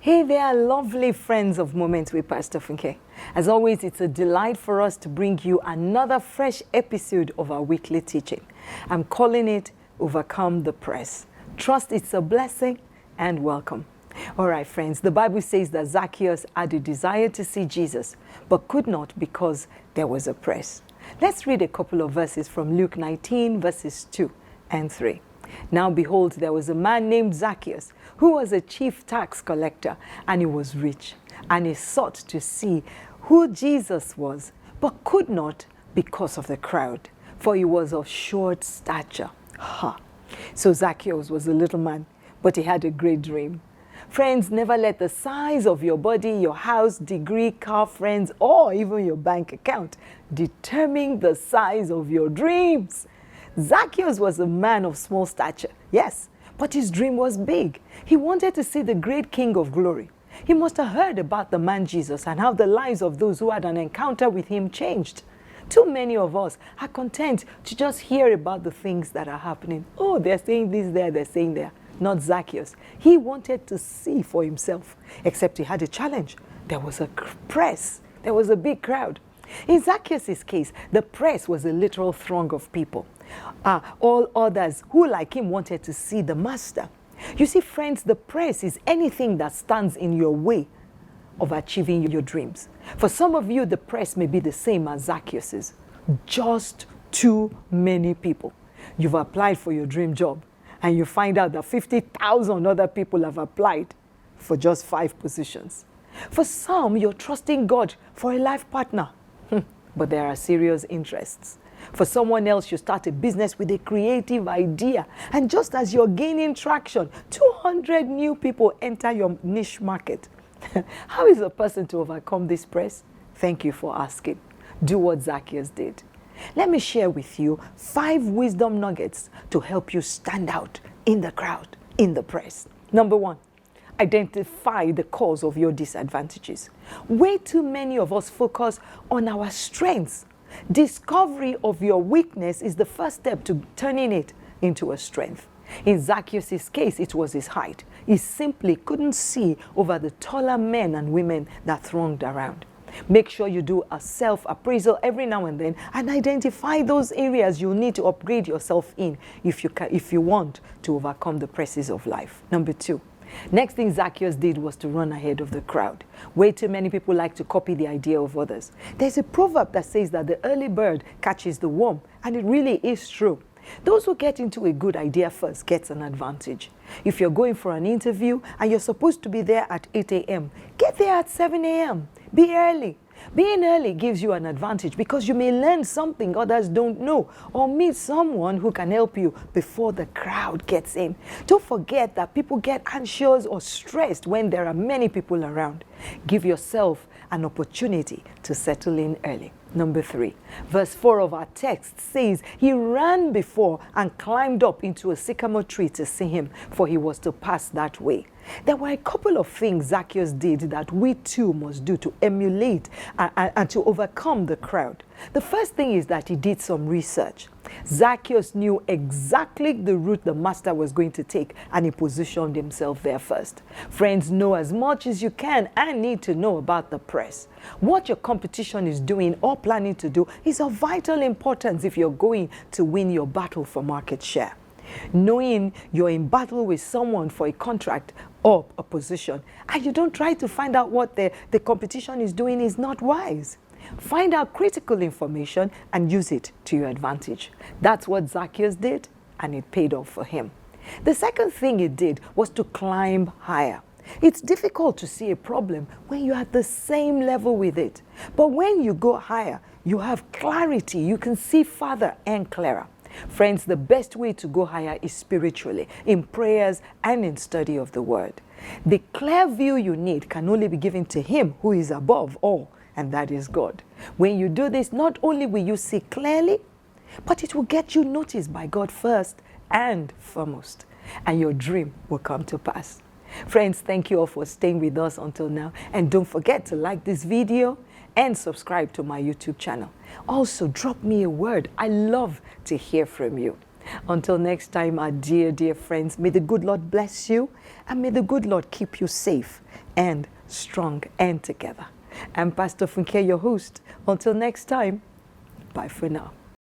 Hey there, lovely friends of Moments with Pastor Funke. As always, it's a delight for us to bring you another fresh episode of our weekly teaching. I'm calling it Overcome the Press. Trust it's a blessing and welcome. All right, friends, the Bible says that Zacchaeus had a desire to see Jesus, but could not because there was a press. Let's read a couple of verses from Luke 19, verses 2 and 3. Now behold, there was a man named Zacchaeus, who was a chief tax collector, and he was rich. And he sought to see who Jesus was, but could not because of the crowd, for he was of short stature. So Zacchaeus was a little man, but he had a great dream. Friends, never let the size of your body, your house, degree, car, friends, or even your bank account determine the size of your dreams. Zacchaeus was a man of small stature, yes, but his dream was big. He wanted to see the great King of glory. He must have heard about the man Jesus and how the lives of those who had an encounter with him changed. Too many of us are content to just hear about the things that are happening. Oh, they're saying this there, they're saying there. Not Zacchaeus. He wanted to see for himself, except he had a challenge. There was a press. There was a big crowd. In Zacchaeus' case, the press was a literal throng of people. All others who, like him, wanted to see the master. You see, friends, the press is anything that stands in your way of achieving your dreams. For some of you, the press may be the same as Zacchaeus'. Just too many people. You've applied for your dream job, and you find out that 50,000 other people have applied for just 5 positions. For some, you're trusting God for a life partner, but there are serious interests. For someone else, you start a business with a creative idea, and just as you're gaining traction, 200 new people enter your niche market. How is a person to overcome this press? Thank you for asking. Do what Zacchaeus did. Let me share with you 5 wisdom nuggets to help you stand out in the crowd, in the press. Number 1, identify the cause of your disadvantages. Way too many of us focus on our strengths. Discovery of your weakness is the first step to turning it into a strength. In Zacchaeus' case, it was his height. He simply couldn't see over the taller men and women that thronged around. Make sure you do a self-appraisal every now and then and identify those areas you need to upgrade yourself in if you want to overcome the presses of life. Number 2. Next thing Zacchaeus did was to run ahead of the crowd. Way too many people like to copy the idea of others. There's a proverb that says that the early bird catches the worm, and it really is true. Those who get into a good idea first gets an advantage. If you're going for an interview and you're supposed to be there at 8 a.m., get there at 7 a.m. Be early. Being early gives you an advantage because you may learn something others don't know or meet someone who can help you before the crowd gets in. Don't forget that people get anxious or stressed when there are many people around. Give yourself an opportunity to settle in early. Number 3, verse 4 of our text says, he ran before and climbed up into a sycamore tree to see him, for he was to pass that way. There were a couple of things Zacchaeus did that we too must do to emulate and to overcome the crowd. The first thing is that he did some research. Zacchaeus knew exactly the route the master was going to take, and he positioned himself there first. Friends, know as much as you can and need to know about the press. What your competition is doing or planning to do is of vital importance if you're going to win your battle for market share. Knowing you're in battle with someone for a contract or a position, and you don't try to find out what the competition is doing is not wise. Find out critical information and use it to your advantage. That's what Zacchaeus did, and it paid off for him. The second thing he did was to climb higher. It's difficult to see a problem when you're at the same level with it. But when you go higher, you have clarity. You can see farther and clearer. Friends, the best way to go higher is spiritually, in prayers and in study of the word. The clear view you need can only be given to him who is above all, and that is God. When you do this, not only will you see clearly, but it will get you noticed by God first and foremost, and your dream will come to pass. Friends, thank you all for staying with us until now, and don't forget to like this video and subscribe to my YouTube channel. Also, drop me a word. I love to hear from you. Until next time, our dear, dear friends, may the good Lord bless you, and may the good Lord keep you safe and strong and together. I'm Pastor Funke, your host. Until next time, bye for now.